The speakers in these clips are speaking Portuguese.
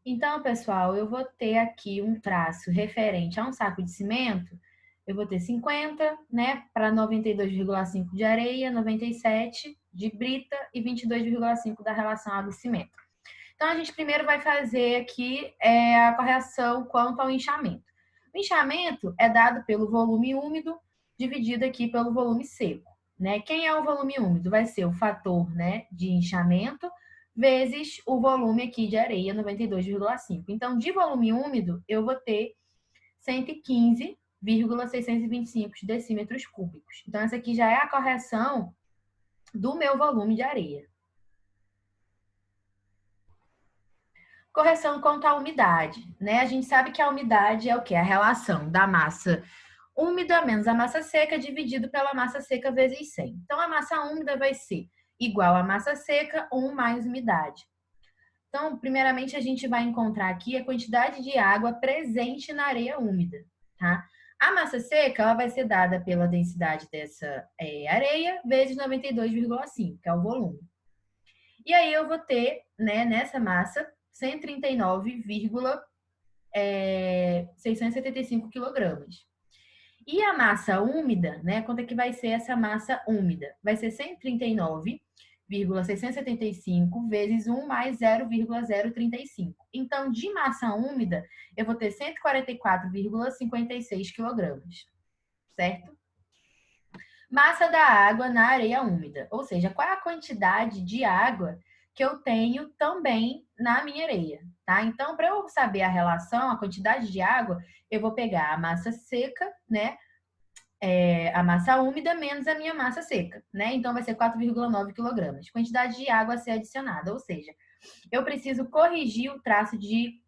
Então, pessoal, eu vou ter aqui um traço referente a um saco de cimento. Eu vou ter 50, né, para 92,5 de areia, 97 de brita e 22,5 da relação água e cimento. Então, a gente primeiro vai fazer aqui a correção quanto ao inchamento. O inchamento é dado pelo volume úmido dividido aqui pelo volume seco, né? Quem é o volume úmido? Vai ser o fator, né, de inchamento vezes o volume aqui de areia, 92,5. Então, de volume úmido, eu vou ter 115,625 decímetros cúbicos. Então, essa aqui já é a correção do meu volume de areia. Correção quanto à umidade, né? A gente sabe que a umidade é o quê? A relação da massa úmida menos a massa seca dividido pela massa seca vezes 100. Então, a massa úmida vai ser igual à massa seca 1 mais umidade. Então, primeiramente, a gente vai encontrar aqui a quantidade de água presente na areia úmida, tá? A massa seca ela vai ser dada pela densidade dessa areia vezes 92,5, que é o volume. E aí eu vou ter, né, nessa massa 139,675 quilogramas. E a massa úmida, né? Quanto é que vai ser essa massa úmida? Vai ser 139,675 vezes 1 mais 0,035. Então, de massa úmida, eu vou ter 144,56 quilogramas, certo? Massa da água na areia úmida, ou seja, qual é a quantidade de água que eu tenho também na minha areia, tá? Então, para eu saber a relação, a quantidade de água, eu vou pegar a massa seca, né? A massa úmida menos a minha massa seca, né? Então, vai ser 4,9 quilogramas. Quantidade de água a ser adicionada, ou seja, eu preciso corrigir o traço de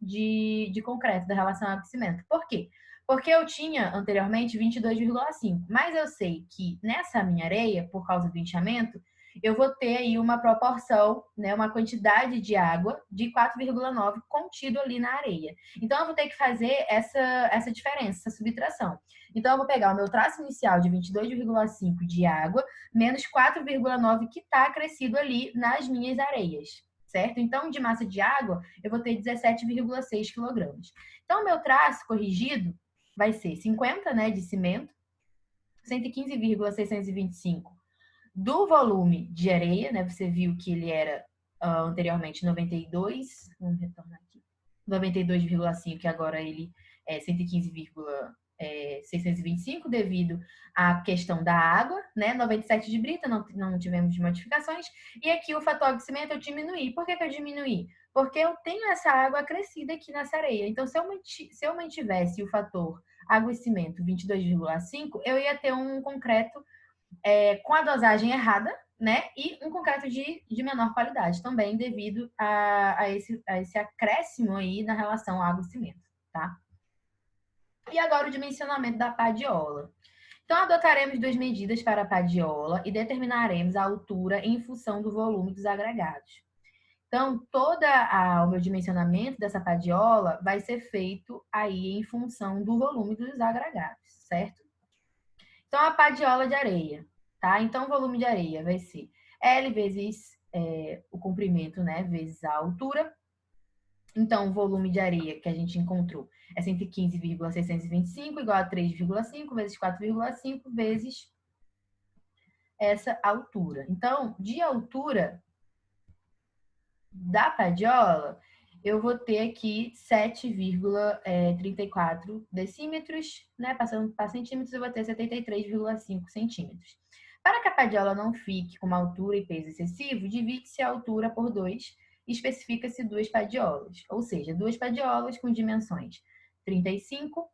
concreto da relação ao aquecimento. Por quê? Porque eu tinha anteriormente 22,5, mas eu sei que nessa minha areia, por causa do inchamento, eu vou ter aí uma proporção, né, uma quantidade de água de 4,9 contido ali na areia. Então, eu vou ter que fazer essa diferença, essa subtração. Então, eu vou pegar o meu traço inicial de 22,5 de água, menos 4,9 que está acrescido ali nas minhas areias, certo? Então, de massa de água, eu vou ter 17,6 quilogramas. Então, o meu traço corrigido vai ser 50, né, de cimento, 115,625 do volume de areia, né? Você viu que ele era anteriormente 92, vamos retornar aqui, 92,5, que agora ele é 115,625 devido à questão da água, né? 97 de brita, não tivemos modificações. E aqui o fator aquecimento eu diminuí. Por que eu diminuí? Porque eu tenho essa água acrescida aqui nessa areia. Então, se eu mantivesse o fator água e cimento 22,5, eu ia ter um concreto com a dosagem errada, né? E um concreto de menor qualidade também, devido a esse acréscimo aí na relação água e cimento, tá? E agora o dimensionamento da padiola. Então, adotaremos duas medidas para a padiola e determinaremos a altura em função do volume dos agregados. Então, o meu dimensionamento dessa padiola vai ser feito aí em função do volume dos agregados, certo? Então, a padiola de areia, tá? Então, o volume de areia vai ser L vezes o comprimento, né? Vezes a altura. Então, o volume de areia que a gente encontrou é 115,625 igual a 3,5 vezes 4,5 vezes essa altura. Então, de altura da padiola, eu vou ter aqui 7,34 decímetros, né? Passando para centímetros, eu vou ter 73,5 centímetros. Para que a padiola não fique com uma altura e peso excessivo, divide-se a altura por 2 e especifica-se duas padiolas, ou seja, duas padiolas com dimensões 35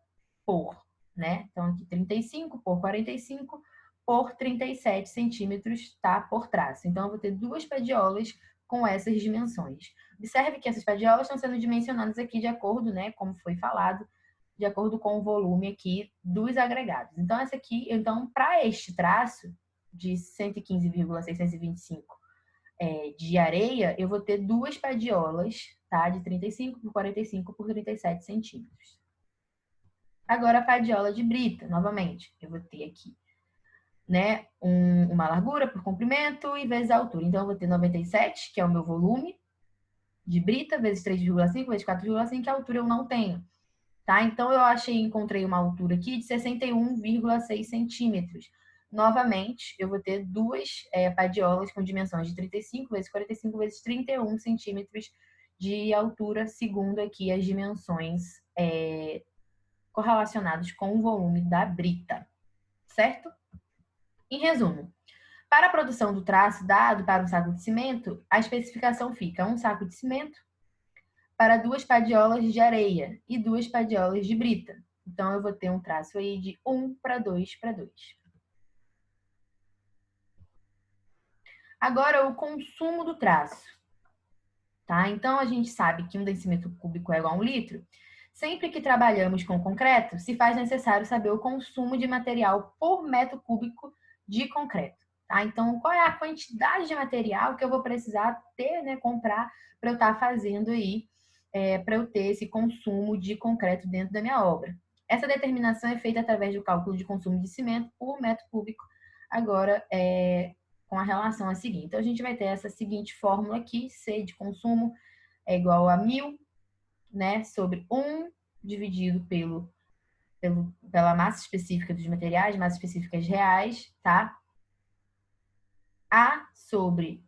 por, né? Então, aqui 35 por 45 por 37 centímetros, tá? Por traço. Então, eu vou ter duas padiolas com essas dimensões. Observe que essas padiolas estão sendo dimensionadas aqui de acordo, né, como foi falado, de acordo com o volume aqui dos agregados. Então, essa aqui, então, para este traço de 115,625 de areia, eu vou ter duas padiolas, tá, de 35 por 45 por 37 centímetros. Agora, a padiola de brita, novamente, eu vou ter aqui, né, uma largura por comprimento e vezes a altura. Então, eu vou ter 97, que é o meu volume, de brita, vezes 3,5, vezes 4,5, que a altura eu não tenho. Tá? Então, eu encontrei uma altura aqui de 61,6 centímetros. Novamente, eu vou ter duas padiolas com dimensões de 35 vezes 45 vezes 31 centímetros de altura, segundo aqui as dimensões correlacionadas com o volume da brita, certo? Em resumo, para a produção do traço dado para um saco de cimento, a especificação fica um saco de cimento para 2 padiolas de areia e 2 padiolas de brita. Então, eu vou ter um traço aí de 1 para 2 para 2. Agora, o consumo do traço. Tá? Então, a gente sabe que um decímetro cúbico é igual a 1 litro. Sempre que trabalhamos com concreto, se faz necessário saber o consumo de material por metro cúbico de concreto. Tá? Então, qual é a quantidade de material que eu vou precisar ter, né, comprar para eu estar fazendo aí, para eu ter esse consumo de concreto dentro da minha obra. Essa determinação é feita através do cálculo de consumo de cimento por metro cúbico. Agora, com a relação a seguir. Então, a gente vai ter essa seguinte fórmula aqui, C de consumo é igual a 1.000, né, sobre 1 dividido pela massa específica dos materiais, massas específicas reais, tá? A sobre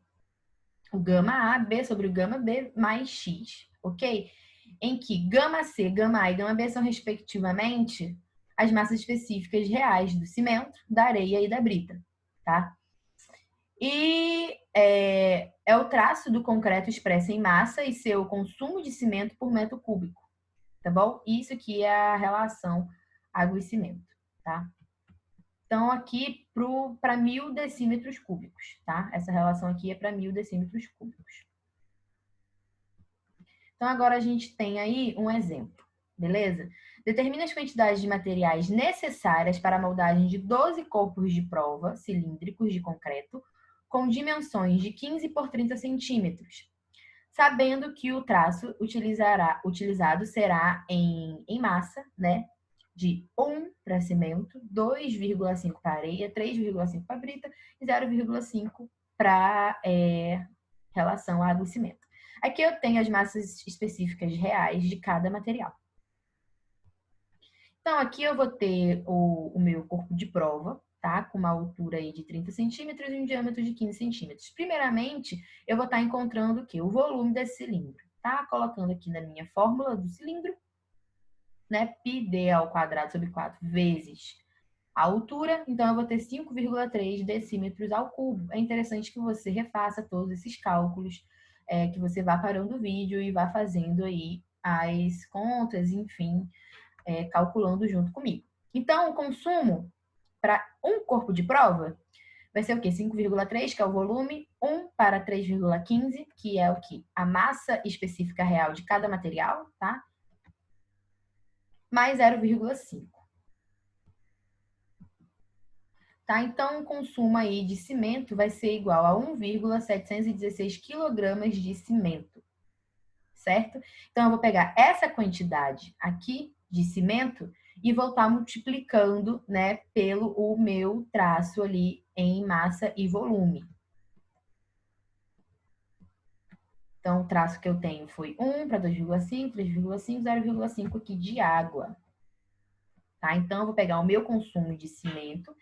o gama A, B sobre o gama B, mais X, ok? Em que gama C, gama A e gama B são, respectivamente, as massas específicas reais do cimento, da areia e da brita, tá? E é o traço do concreto expresso em massa e seu consumo de cimento por metro cúbico, tá bom? Isso aqui é a relação água e cimento, tá? Então, aqui para 1.000 decímetros cúbicos, tá? Essa relação aqui é para 1.000 decímetros cúbicos. Então, agora a gente tem aí um exemplo, beleza? Determina as quantidades de materiais necessárias para a moldagem de 12 corpos de prova cilíndricos de concreto com dimensões de 15 por 30 centímetros, sabendo que o traço utilizado será em massa, né? De 1 para cimento, 2,5 para areia, 3,5 para brita e 0,5 para relação água e cimento. Aqui eu tenho as massas específicas reais de cada material. Então, aqui eu vou ter o meu corpo de prova, tá? Com uma altura aí de 30 centímetros e um diâmetro de 15 centímetros. Primeiramente, eu vou estar encontrando o quê? O volume desse cilindro, tá? Colocando aqui na minha fórmula do cilindro, né? πd ao quadrado sobre 4 vezes a altura, então eu vou ter 5,3 decímetros ao cubo. É interessante que você refaça todos esses cálculos, que você vá parando o vídeo e vá fazendo aí as contas, enfim, calculando junto comigo. Então, o consumo para um corpo de prova vai ser o quê? 5,3, que é o volume, 1 para 3,15, que é o que? A massa específica real de cada material, tá? Mais 0,5. Tá? Então, o consumo aí de cimento vai ser igual a 1,716 quilogramas de cimento, certo? Então, eu vou pegar essa quantidade aqui de cimento e vou estar multiplicando, né, pelo o meu traço ali em massa e volume. Então, o traço que eu tenho foi 1 para 2,5, 3,5, 0,5 aqui de água. Tá? Então, eu vou pegar o meu consumo de cimento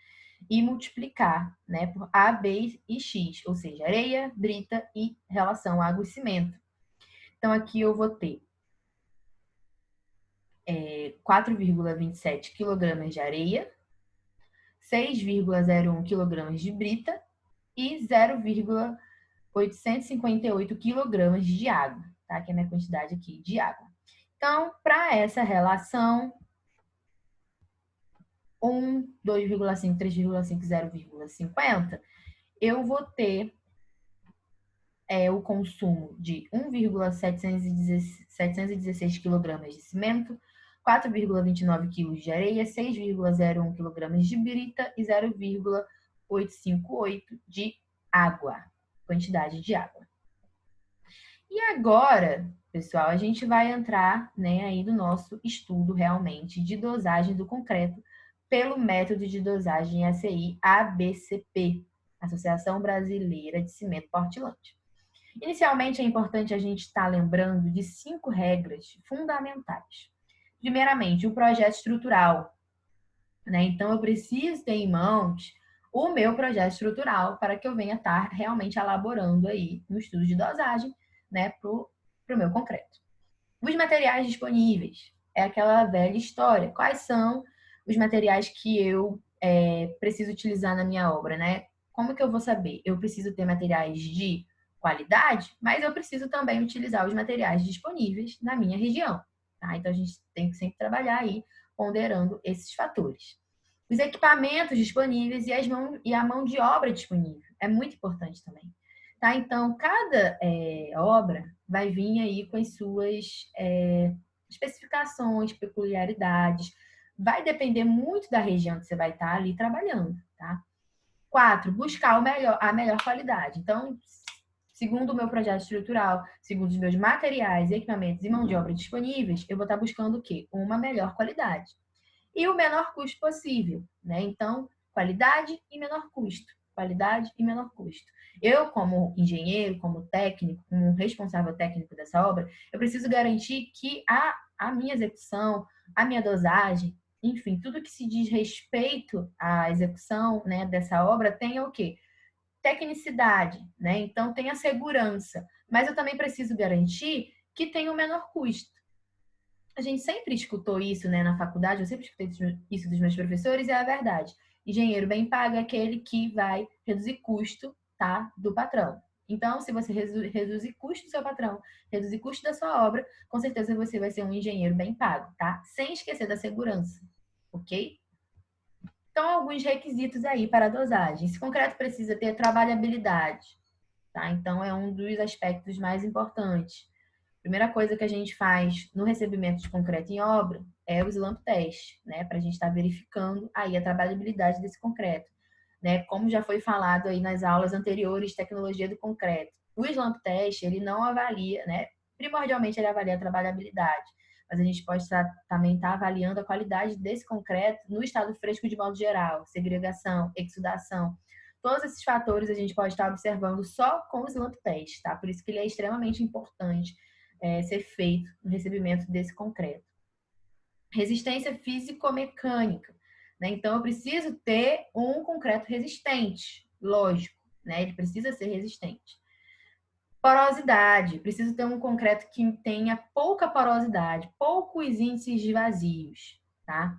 e multiplicar, né, por A, B e X, ou seja, areia, brita e relação água e cimento. Então, aqui eu vou ter 4,27 kg de areia, 6,01 kg de brita e 0,858 kg de água, tá? Que é a minha quantidade aqui de água. Então, para essa relação, 1, 2,5, 3,5, 0,50, eu vou ter o consumo de 1,716 kg de cimento, 4,29 kg de areia, 6,01 kg de brita e 0,858 de água, quantidade de água. E agora, pessoal, a gente vai entrar, né, aí no nosso estudo realmente de dosagem do concreto pelo método de dosagem ACI ABCP, Associação Brasileira de Cimento Portland. Inicialmente, é importante a gente estar lembrando de 5 regras fundamentais. Primeiramente, o projeto estrutural, né? Então, eu preciso ter em mãos o meu projeto estrutural para que eu venha estar realmente elaborando aí no estudo de dosagem, né, para o meu concreto. Os materiais disponíveis é aquela velha história. Quais são os materiais que eu preciso utilizar na minha obra, né? Como que eu vou saber? Eu preciso ter materiais de qualidade, mas eu preciso também utilizar os materiais disponíveis na minha região, tá? Então a gente tem que sempre trabalhar aí ponderando esses fatores. Os equipamentos disponíveis e a mão de obra disponível. É muito importante também. Tá? Então, cada obra vai vir aí com as suas especificações, peculiaridades. Vai depender muito da região que você vai estar ali trabalhando. Tá? 4, buscar a melhor qualidade. Então, segundo o meu projeto estrutural, segundo os meus materiais, equipamentos e mão de obra disponíveis, eu vou estar buscando o quê? Uma melhor qualidade e o menor custo possível, né? Então, qualidade e menor custo. Qualidade e menor custo. Eu, como engenheiro, como técnico, como responsável técnico dessa obra, eu preciso garantir que a minha execução, a minha dosagem, enfim, tudo que se diz respeito à execução, né, dessa obra tenha o quê? Tecnicidade, né? Então, tenha segurança. Mas eu também preciso garantir que tenha o menor custo. A gente sempre escutou isso, né, na faculdade, eu sempre escutei isso dos meus professores, e é a verdade. Engenheiro bem pago é aquele que vai reduzir custo, tá, do patrão. Então, se você reduzir custo do seu patrão, reduzir custo da sua obra, com certeza você vai ser um engenheiro bem pago, tá? Sem esquecer da segurança, ok? Então, alguns requisitos aí para a dosagem. Esse concreto precisa ter trabalhabilidade, tá? Então, é um dos aspectos mais importantes. Primeira coisa que a gente faz no recebimento de concreto em obra é o slump test, né? Para a gente estar verificando aí a trabalhabilidade desse concreto, né? Como já foi falado aí nas aulas anteriores de tecnologia do concreto. O slump test, ele não avalia, né? Primordialmente ele avalia a trabalhabilidade, mas a gente pode também estar avaliando a qualidade desse concreto no estado fresco de modo geral, segregação, exudação. Todos esses fatores a gente pode estar observando só com o slump test, tá? Por isso que ele é extremamente importante ser feito no recebimento desse concreto. Resistência físico-mecânica, né? Então, eu preciso ter um concreto resistente, lógico, né? Ele precisa ser resistente. Porosidade, preciso ter um concreto que tenha pouca porosidade, poucos índices de vazios, tá?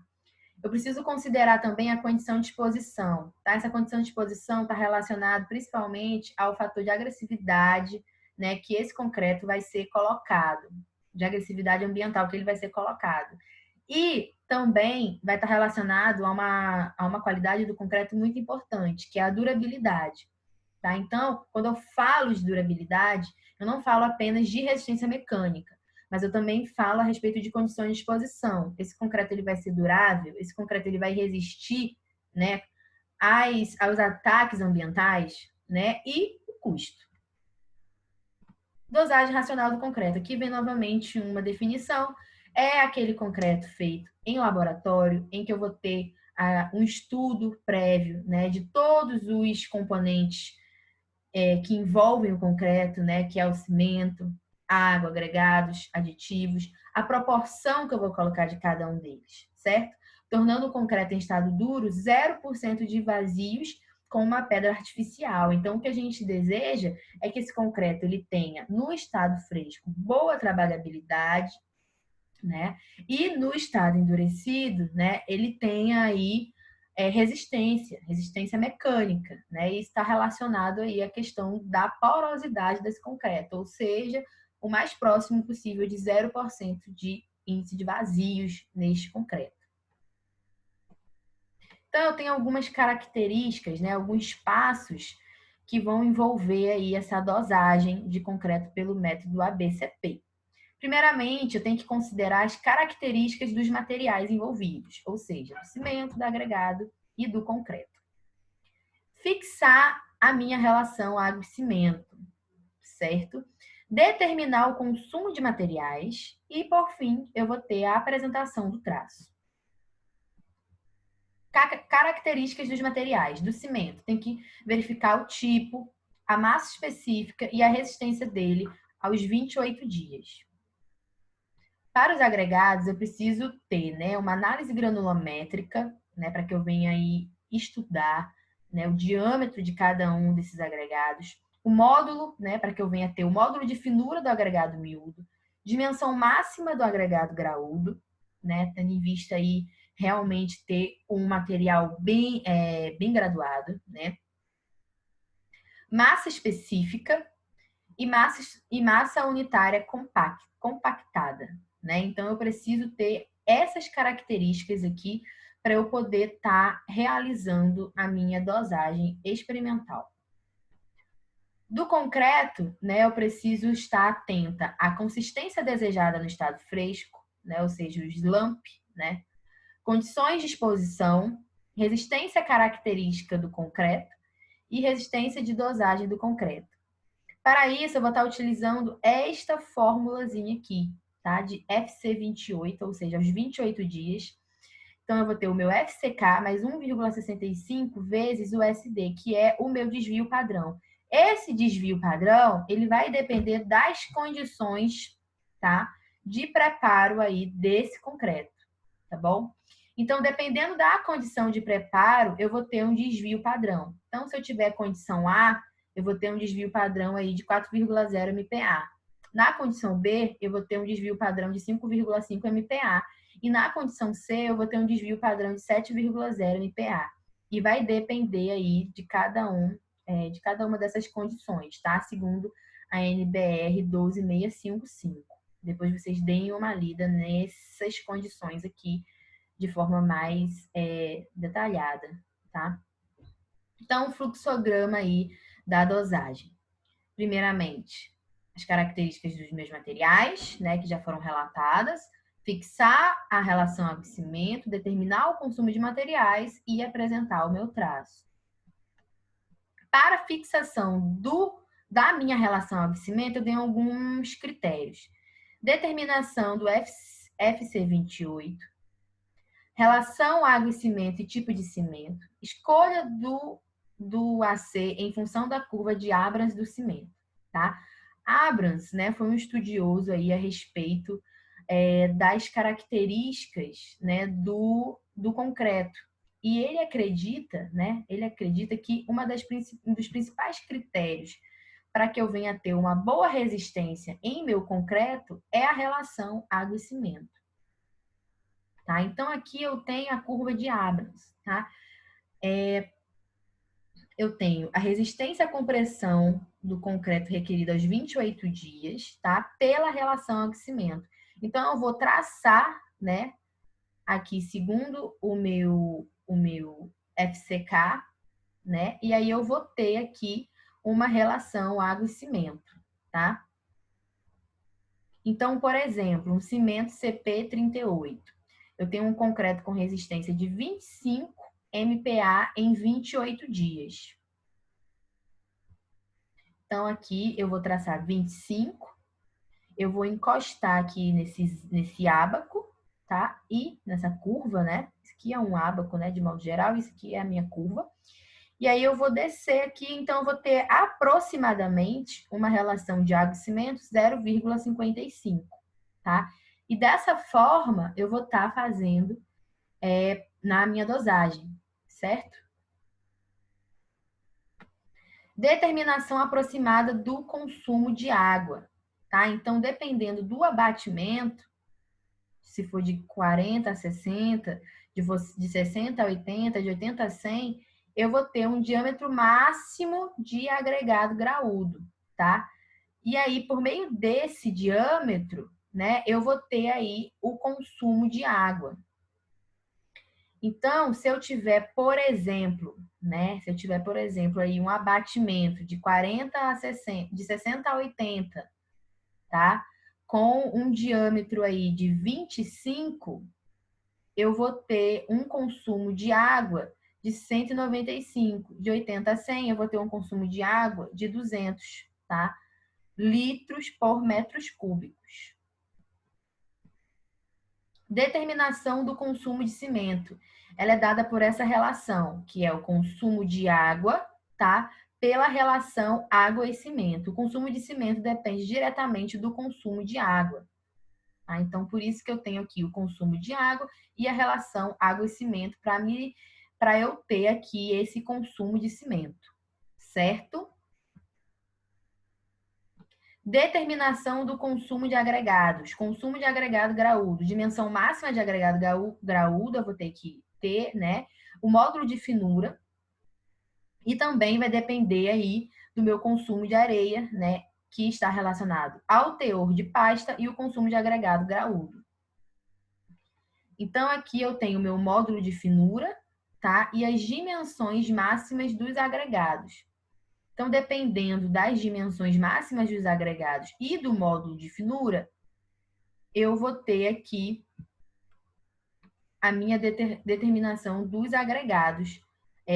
Eu preciso considerar também a condição de exposição, tá? Essa condição de exposição está relacionada principalmente ao fator de agressividade, né, que esse concreto vai ser colocado, de agressividade ambiental que ele vai ser colocado. E também vai estar relacionado a uma qualidade do concreto muito importante, que é a durabilidade. Tá? Então, quando eu falo de durabilidade, eu não falo apenas de resistência mecânica, mas eu também falo a respeito de condições de exposição. Esse concreto ele vai ser durável, esse concreto ele vai resistir, né, aos ataques ambientais, né, e o custo. Dosagem racional do concreto. Aqui vem novamente uma definição. É aquele concreto feito em laboratório, em que eu vou ter um estudo prévio, né, de todos os componentes que envolvem o concreto, né, que é o cimento, água, agregados, aditivos, a proporção que eu vou colocar de cada um deles, certo? Tornando o concreto em estado duro 0% de vazios com uma pedra artificial. Então, o que a gente deseja é que esse concreto ele tenha, no estado fresco, boa trabalhabilidade, né? E no estado endurecido, né, ele tenha aí resistência mecânica, né? E está relacionado aí à questão da porosidade desse concreto, ou seja, o mais próximo possível de 0% de índice de vazios neste concreto. Então, eu tenho algumas características, né, alguns passos que vão envolver aí essa dosagem de concreto pelo método ABCP. Primeiramente, eu tenho que considerar as características dos materiais envolvidos, ou seja, do cimento, do agregado e do concreto. Fixar a minha relação água e cimento, certo? Determinar o consumo de materiais e, por fim, eu vou ter a apresentação do traço. Características dos materiais. Do cimento, tem que verificar o tipo, a massa específica e a resistência dele aos 28 dias. Para os agregados, eu preciso ter, né, uma análise granulométrica, né, para que eu venha aí estudar, né, o diâmetro de cada um desses agregados, o módulo, né, para que eu venha ter o módulo de finura do agregado miúdo, dimensão máxima do agregado graúdo, né, tendo em vista aí realmente ter um material bem graduado, né, massa específica e massa unitária compactada, né? Então eu preciso ter essas características aqui para eu poder estar realizando a minha dosagem experimental. Do concreto, né, eu preciso estar atenta à consistência desejada no estado fresco, né, ou seja, o slump, né, condições de exposição, resistência característica do concreto e resistência de dosagem do concreto. Para isso, eu vou estar utilizando esta formulazinha aqui, tá? De FC28, ou seja, aos 28 dias. Então, eu vou ter o meu FCK mais 1,65 vezes o SD, que é o meu desvio padrão. Esse desvio padrão, ele vai depender das condições, tá? De preparo aí desse concreto, tá bom? Então, dependendo da condição de preparo, eu vou ter um desvio padrão. Então, se eu tiver condição A, eu vou ter um desvio padrão aí de 4,0 MPa. Na condição B, eu vou ter um desvio padrão de 5,5 MPa. E na condição C, eu vou ter um desvio padrão de 7,0 MPa. E vai depender aí de cada uma dessas condições, tá? Segundo a NBR 12655. Depois vocês deem uma lida nessas condições aqui de forma mais detalhada, tá? Então, o fluxograma aí da dosagem. Primeiramente, as características dos meus materiais, né, que já foram relatadas, fixar a relação aquecimento, determinar o consumo de materiais e apresentar o meu traço. Para a fixação da minha relação aquecimento, eu tenho alguns critérios. Determinação do FC28, relação água e cimento e tipo de cimento, escolha do AC em função da curva de Abrams do cimento, tá? Abrams, né, foi um estudioso aí a respeito das características, né, do concreto. E ele acredita, né, que um dos principais critérios para que eu venha a ter uma boa resistência em meu concreto é a relação água e cimento. Tá? Então, aqui eu tenho a curva de Abrams. Tá? Eu tenho a resistência à compressão do concreto requerida aos 28 dias, tá? Pela relação aquecimento. Então, eu vou traçar, né? Aqui, segundo o meu FCK, né? E aí eu vou ter aqui uma relação água e cimento, tá? Então, por exemplo, um cimento CP38. Eu tenho um concreto com resistência de 25 MPa em 28 dias. Então, aqui eu vou traçar 25. Eu vou encostar aqui nesse ábaco, tá? E nessa curva, né? Isso aqui é um ábaco, né? De modo geral, isso aqui é a minha curva. E aí eu vou descer aqui, então eu vou ter aproximadamente uma relação de água e cimento 0,55, tá? E dessa forma eu vou estar fazendo na minha dosagem, certo? Determinação aproximada do consumo de água, tá? Então, dependendo do abatimento, se for de 40 a 60, de 60 a 80, de 80 a 100, eu vou ter um diâmetro máximo de agregado graúdo, tá? E aí, por meio desse diâmetro, né, eu vou ter aí o consumo de água. Então, se eu tiver, por exemplo, né, aí um abatimento de 40 a 60, de 60 a 80, tá? Com um diâmetro aí de 25, eu vou ter um consumo de água de 195. De 80 a 100, eu vou ter um consumo de água de 200, tá? Litros por metros cúbicos. Determinação do consumo de cimento. Ela é dada por essa relação, que é o consumo de água, tá? pela relação água e cimento. O consumo de cimento depende diretamente do consumo de água. Tá? Então, por isso que eu tenho aqui o consumo de água e a relação água e cimento para eu ter aqui esse consumo de cimento, certo? Determinação do consumo de agregados. Consumo de agregado graúdo. Dimensão máxima de agregado graúdo, eu vou ter que ter, né? O módulo de finura. E também vai depender aí do meu consumo de areia, né? Que está relacionado ao teor de pasta e o consumo de agregado graúdo. Então, aqui eu tenho o meu módulo de finura, tá? E as dimensões máximas dos agregados. Então, dependendo das dimensões máximas dos agregados e do módulo de finura, eu vou ter aqui a minha determinação dos agregados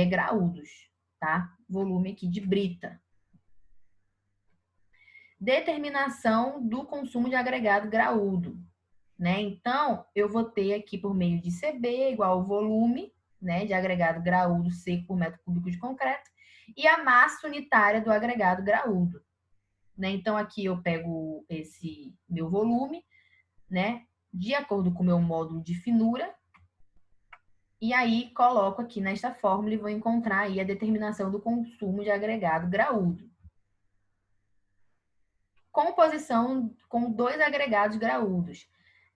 graúdos, tá? Volume aqui de brita. Determinação do consumo de agregado graúdo, né? Então, eu vou ter aqui por meio de CB igual ao volume, né, de agregado graúdo seco por metro cúbico de concreto e a massa unitária do agregado graúdo, né? Então, aqui eu pego esse meu volume, né, de acordo com o meu módulo de finura, e aí coloco aqui nesta fórmula e vou encontrar aí a determinação do consumo de agregado graúdo. Composição com 2 agregados graúdos.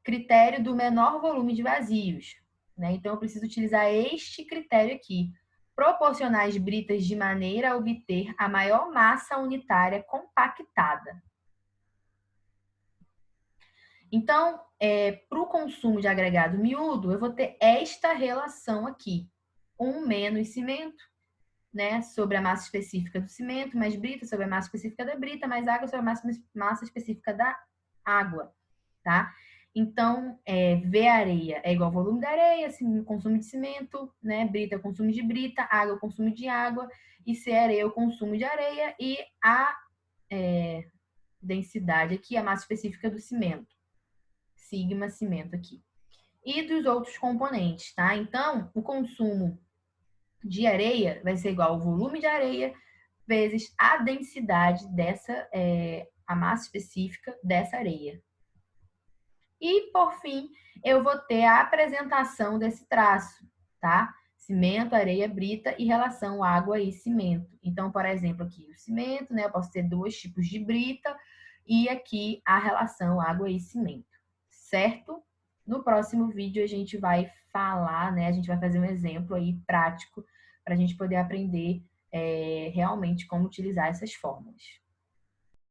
Critério do menor volume de vazios, né? Então, eu preciso utilizar este critério aqui. Proporcionar as britas de maneira a obter a maior massa unitária compactada. Então, para o consumo de agregado miúdo, eu vou ter esta relação aqui. 1 menos cimento, né, sobre a massa específica do cimento, mais brita sobre a massa específica da brita, mais água sobre a massa específica da água, tá? Então, V areia é igual ao volume da areia, consumo de cimento, né? Brita é o consumo de brita, água é o consumo de água, e C areia é o consumo de areia, e a densidade aqui, a massa específica do cimento. Sigma cimento aqui. E dos outros componentes, tá? Então, o consumo de areia vai ser igual ao volume de areia vezes a densidade dessa, a massa específica dessa areia. E, por fim, eu vou ter a apresentação desse traço, tá? Cimento, areia, brita e relação água e cimento. Então, por exemplo, aqui o cimento, né? Eu posso ter 2 tipos de brita e aqui a relação água e cimento, certo? No próximo vídeo a gente vai falar, né? A gente vai fazer um exemplo aí prático para a gente poder aprender realmente como utilizar essas fórmulas.